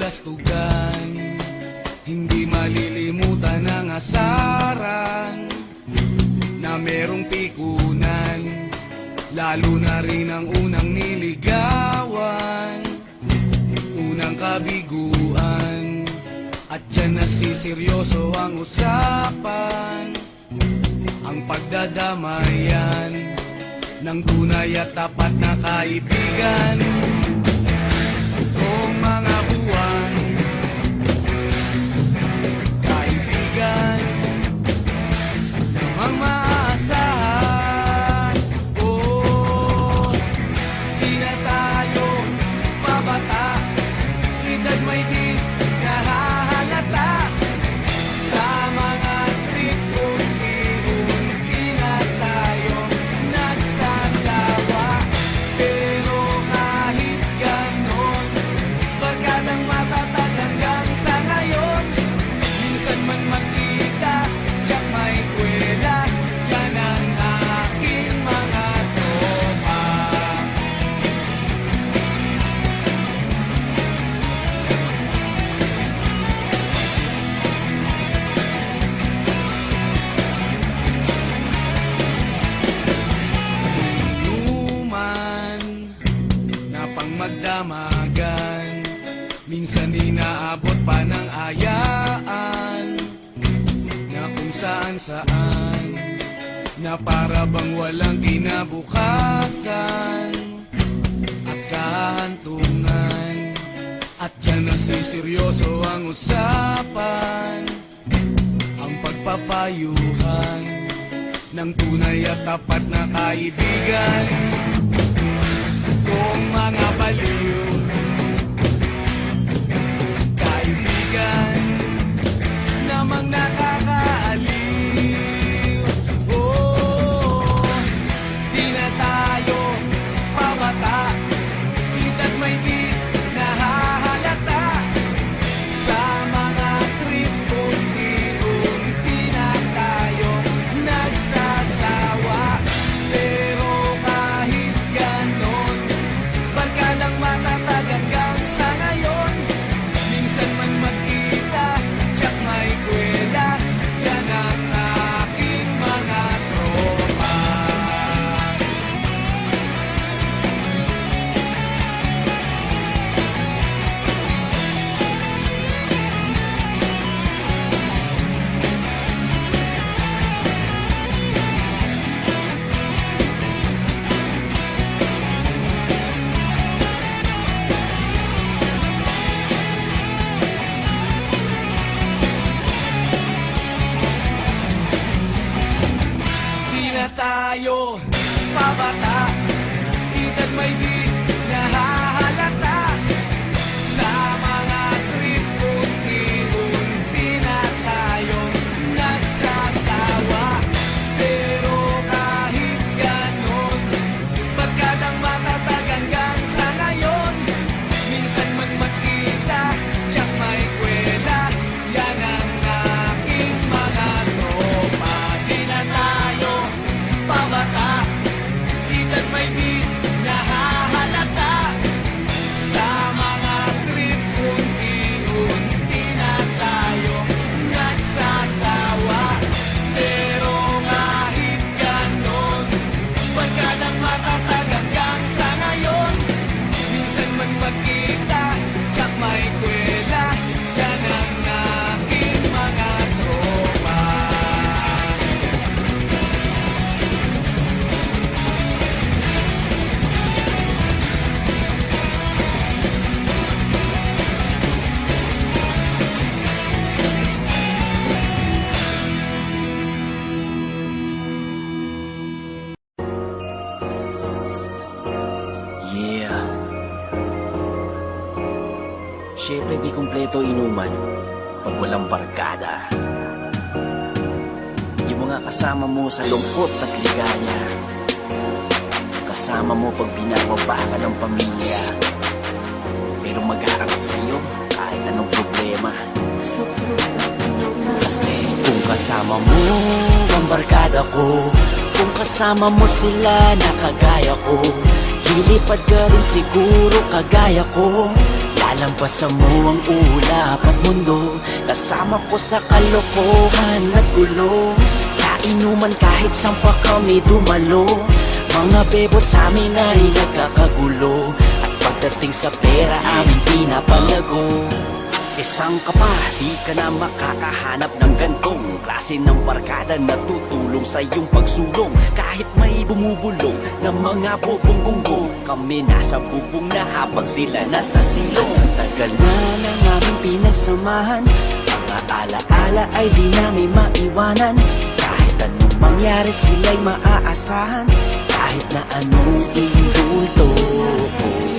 kabalastugan, hindi malilimutan ang asaran na merong pikunan, lalo na rin ang unang niligawan, unang kabiguan. At dyan nasiseryoso ang usapan, ang pagdadamayan ng tunay at tapat na kaibigan. Noong mga buwan, kaibigan namang maaasahan. Oh, di na tayo pabata, edad may di nahahalata. Sa mga trip, unti-unti na tayo nagsasawa. Pero kahit ganon, barkadang matatag hanggang sa ngayon. Minsan man magkita, tiyak may kwela, yan ang aking mga tropa. Inuman na pang magdamagan, minsan inaabot pa ng ayaan, na kung saan-saan, na para bang walang kinabukasan at kahantungan. At dyan nasiseryoso ang usapan, ang pagpapayuhan ng tunay at tapat na kaibigan. Kung mga baliw, kaibigan namang nakakaaliw. Oh, di na tayo pabata, edad may di nahahalata. Sa mga trip, unti-unti na tayo nagsasawa. Pero kahit ganon, barkadang matatag hanggang sa ngayon. Minsan man magkita, tiyak may kwela, yan ang aking mga tropa. Di na tayo pabata, edad may di nahahalata. Sa mga trip, unti-unti na tayo nagsasawa. Pero kahit ganon, barkadang matatag hanggang sa ngayon. Minsan man magkita, tiyak may kwela, yan ang aking mga tropa. Di na tayo pabata, edad may di nahahalata. Sa mga trip, unti-unti na tayo nagsasawa. Pero kahit ganon, barkadang matatag hanggang sa ngayon. Minsan man magkita, tiyak may kwela, yan ang aking mga tropa. Yeah. Siyempre di kumpleto inuman pag walang barkada. Yung mga kasama mo sa lungkot at ligaya, kasama mo pag binababa ka ng pamilya, pero mag-aangat sa'yo kahit anong problema. Kasi kung kasama mo ang barkada ko, kung kasama mo sila na kagaya ko, lilipad ka rin siguro kagaya ko. Lalampasan mo ang ulap at mundo, kasama ko sa kalokohan at gulo. Sa inuman kahit saan pa kami dumalo, mga bebot sa amin ay nagkakagulo. At pagdating sa pera amin pinapalago. Isang ka pa, di ka na makakahanap ng gantong klase ng barkada na tutulong sa iyong pagsulong. Kahit may bumubulong ng mga bubong gunggong, kami nasa bubong na habang sila nasa silong. Sa tagal na ng aming pinagsamahan, mga alaala ay di namin maiwanan. Kahit anong mangyari sila'y maaasahan, kahit na anong indulto.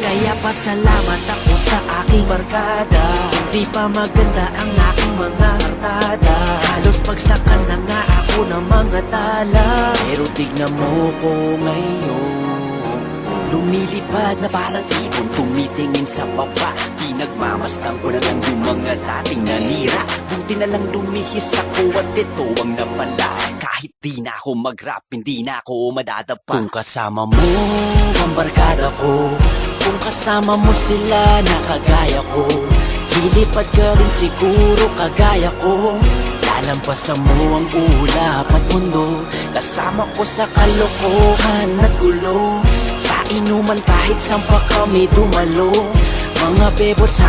Kaya pasalamat ako sa aking barkada, di pa maganda ang aking mga artada. Halos pagsakan na nga ako ng mga tala, pero tignan mo ko ngayon, lumilipad na parang ibon, tumitingin sa baba. Pinagmamastan ko na lang yung mga dating nanira. Buti na lang lumihis ako at ito ang napala. Kahit di na ako mag-rap, hindi na ako madadapa. Kung kasama mo ang barkada ko, kung kasama mo sila na kagaya ko, lilipad ka rin siguro kagaya ko. Lalampasan mo ang ulap at mundo, kasama ko sa kalokohan at gulo. Sa inuman kahit saan pa kami dumalo, mga bebot sa